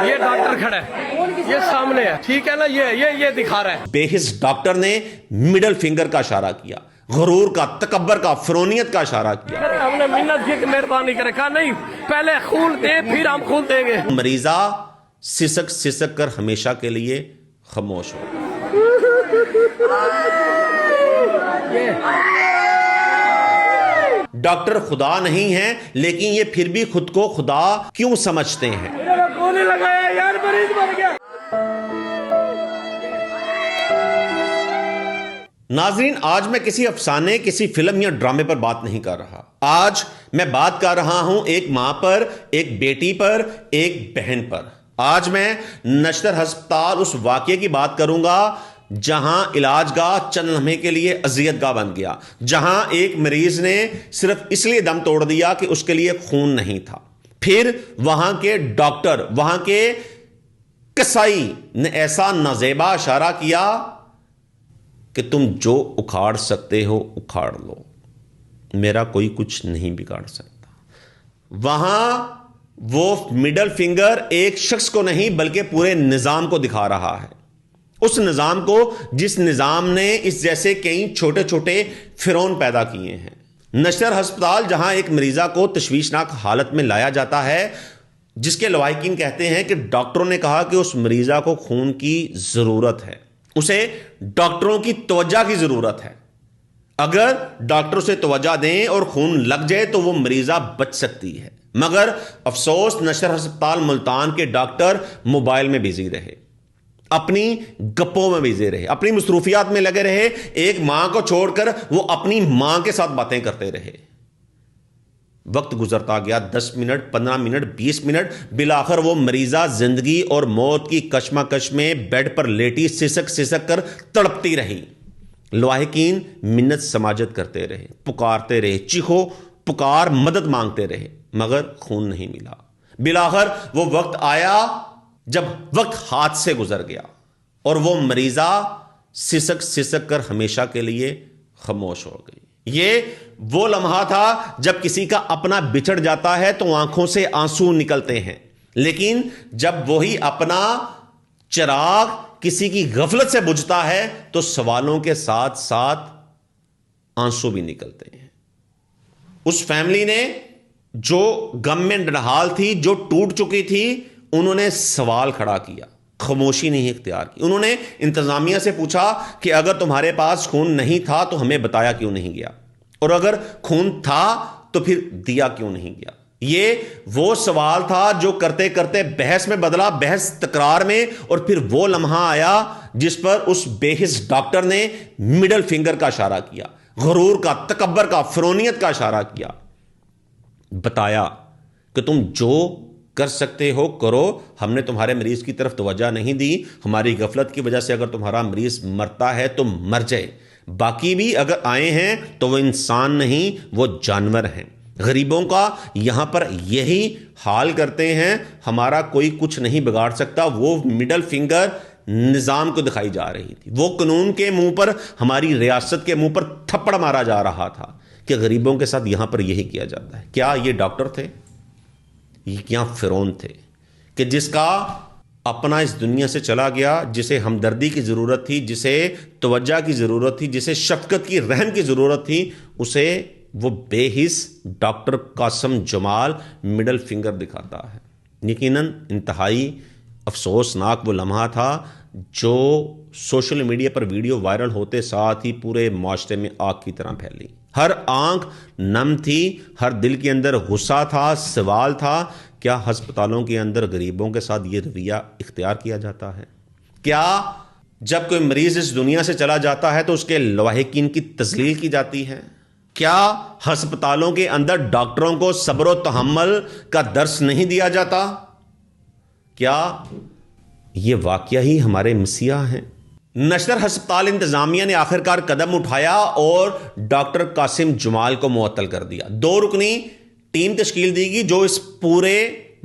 ये डॉक्टर खड़ा है, ये सामने है, ठीक है ना, ये दिखा रहा है। बेहिस डॉक्टर ने मिडल फिंगर का इशारा किया, गरूर का, तकब्बर का, फिरौनियत का इशारा किया। हमने मिन्नत की कि मेहरबानी करे, कहा नहीं पहले खून दे फिर हम खून देंगे। मरीजा सिसक सिसक कर हमेशा के लिए खामोश हो। डॉक्टर खुदा नहीं है, लेकिन ये फिर भी खुद को खुदा क्यों समझते हैं? गोली लगाया यार, मरीज मर गया। नाजरीन, आज मैं किसी अफसाने, किसी फिल्म या ड्रामे पर बात नहीं कर रहा। आज मैं बात कर रहा हूं एक मां पर, एक बेटी पर, एक बहन पर। आज मैं नश्तर अस्पताल उस वाकये की बात करूंगा जहां इलाजगाह चंद लम्हे के लिए अजियतगाह बन गया, जहां एक मरीज ने सिर्फ इसलिए दम तोड़ दिया कि उसके लिए खून नहीं था। फिर वहां के डॉक्टर, वहां के कसाई ने ऐसा नाजेबा इशारा किया कि तुम जो उखाड़ सकते हो उखाड़ लो, मेरा कोई कुछ नहीं बिगाड़ सकता। वहां वो मिडल फिंगर एक शख्स को नहीं बल्कि पूरे निजाम को दिखा रहा है, उस निजाम को जिस निजाम ने इस जैसे कई छोटे छोटे फिरौन पैदा किए हैं। नश्तर अस्पताल जहां एक मरीजा को तशवीशनाक हालत में लाया जाता है, जिसके लवाहिकीन कहते हैं कि डॉक्टरों ने कहा कि उस मरीजा को खून की जरूरत है, उसे डॉक्टरों की तवज्जो की जरूरत है। अगर डॉक्टर उसे तवज्जो दें और खून लग जाए तो वो मरीजा बच सकती है। मगर अफसोस, नश्तर अस्पताल मुल्तान के डॉक्टर मोबाइल में बिजी रहे, अपनी गप्पों में बिजी रहे, अपनी मसरूफियात में लगे रहे। एक मां को छोड़कर वो अपनी मां के साथ बातें करते रहे। वक्त गुजरता गया, 10 मिनट, 15 मिनट, 20 मिनट, बिलाखिर वो मरीजा जिंदगी और मौत की कशमकश में बेड पर लेटी सिसक सिसक कर तड़पती रही। लवाहिकीन मिन्नत समाजत करते रहे, पुकारते रहे, चीखो पुकार मदद मांगते रहे, मगर खून नहीं मिला। बिलाखिर वो वक्त आया जब वक्त हाथ से गुजर गया और वो मरीजा सिसक सिसक कर हमेशा के लिए खामोश हो गई। ये वो लम्हा था जब किसी का अपना बिछड़ जाता है तो आंखों से आंसू निकलते हैं, लेकिन जब वही अपना चिराग किसी की गफलत से बुझता है तो सवालों के साथ साथ आंसू भी निकलते हैं। उस फैमिली ने जो गम में नढाल थी, जो टूट चुकी थी, उन्होंने सवाल खड़ा किया, खामोशी नहीं इख्तियार की। उन्होंने इंतजामिया से पूछा कि अगर तुम्हारे पास खून नहीं था तो हमें बताया क्यों नहीं गया, और अगर खून था तो फिर दिया क्यों नहीं गया। ये वो सवाल था जो करते करते बहस में बदला, बहस तकरार में, और फिर वो लम्हा आया जिस पर उस बेहिस डॉक्टर ने मिडल फिंगर का इशारा किया, गरूर का, तकब्बर का, फिरौनियत का इशारा किया। बताया कि तुम जो कर सकते हो करो, हमने तुम्हारे मरीज की तरफ तवज्जो नहीं दी, हमारी गफलत की वजह से अगर तुम्हारा मरीज मरता है तो मर जाए, बाकी भी अगर आए हैं तो वो इंसान नहीं, वो जानवर हैं। गरीबों का यहां पर यही हाल करते हैं, हमारा कोई कुछ नहीं बिगाड़ सकता। वो मिडल फिंगर निजाम को दिखाई जा रही थी, वो कानून के मुंह पर, हमारी रियासत के मुंह पर थप्पड़ मारा जा रहा था कि गरीबों के साथ यहां पर यही किया जाता है। क्या ये डॉक्टर थे? ये क्या फिरौन थे कि जिसका अपना इस दुनिया से चला गया, जिसे हमदर्दी की ज़रूरत थी, जिसे तवज्जो की ज़रूरत थी, जिसे शफकत की, रहम की ज़रूरत थी, उसे वो बेहिस doctor Qasim Jamal middle finger दिखाता है। यकीनन इंतहाई अफसोसनाक वो लम्हा था जो सोशल मीडिया पर वीडियो वायरल होते साथ ही पूरे माशरे में आग की तरह फैली। हर आंख नम थी, हर दिल के अंदर गुस्सा था, सवाल था, क्या अस्पतालों के अंदर गरीबों के साथ ये रवैया इख्तियार किया जाता है? क्या जब कोई मरीज इस दुनिया से चला जाता है तो उसके लवाहिकीन की तजलील की जाती है? क्या अस्पतालों के अंदर डॉक्टरों को सब्र व तहम्मुल का दर्स नहीं दिया जाता? क्या ये वाकया ही हमारे मसीहा हैं? नश्तर अस्पताल इंतजामिया ने आखिरकार कदम उठाया और डॉक्टर कासिम जमाल को मुअत्तल कर दिया। 2 रुकनी टीम तश्कील दी गई जो इस पूरे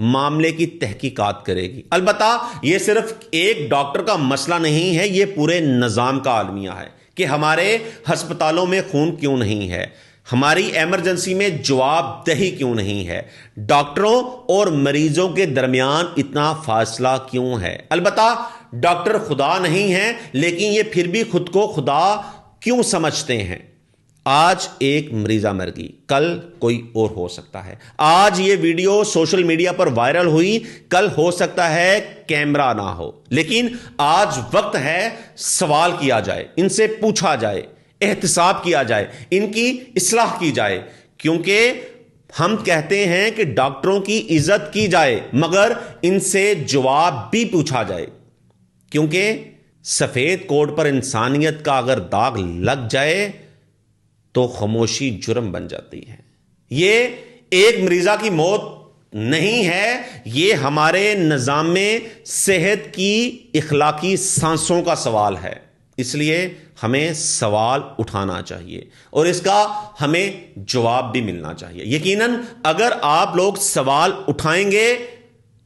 मामले की तहकीकात करेगी। अलबत्ता यह सिर्फ एक डॉक्टर का मसला नहीं है, यह पूरे निज़ाम का आलमिया है कि हमारे अस्पतालों में खून क्यों नहीं है, ہماری ایمرجنسی میں جواب دہی کیوں نہیں ہے؟ ڈاکٹروں اور مریضوں کے درمیان اتنا فاصلہ کیوں ہے؟ البتہ ڈاکٹر خدا نہیں ہیں، لیکن یہ پھر بھی خود کو خدا کیوں سمجھتے ہیں؟ آج ایک مریضہ مر گئی، کل کوئی اور ہو سکتا ہے۔ آج یہ ویڈیو سوشل میڈیا پر وائرل ہوئی، کل ہو سکتا ہے کیمرہ نہ ہو، لیکن آج وقت ہے سوال کیا جائے، ان سے پوچھا جائے، احتساب کیا جائے، ان کی اصلاح کی جائے، کیونکہ ہم کہتے ہیں کہ ڈاکٹروں کی عزت کی جائے مگر ان سے جواب بھی پوچھا جائے، کیونکہ سفید کوٹ پر انسانیت کا اگر داغ لگ جائے تو خاموشی جرم بن جاتی ہے۔ یہ ایک مریضہ کی موت نہیں ہے، یہ ہمارے نظام صحت کی اخلاقی سانسوں کا سوال ہے۔ اس لیے ہمیں سوال اٹھانا چاہیے اور اس کا ہمیں جواب بھی ملنا چاہیے۔ یقیناً اگر آپ لوگ سوال اٹھائیں گے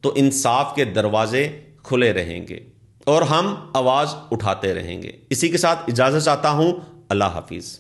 تو انصاف کے دروازے کھلے رہیں گے اور ہم آواز اٹھاتے رہیں گے۔ اسی کے ساتھ اجازت چاہتا ہوں، اللہ حافظ۔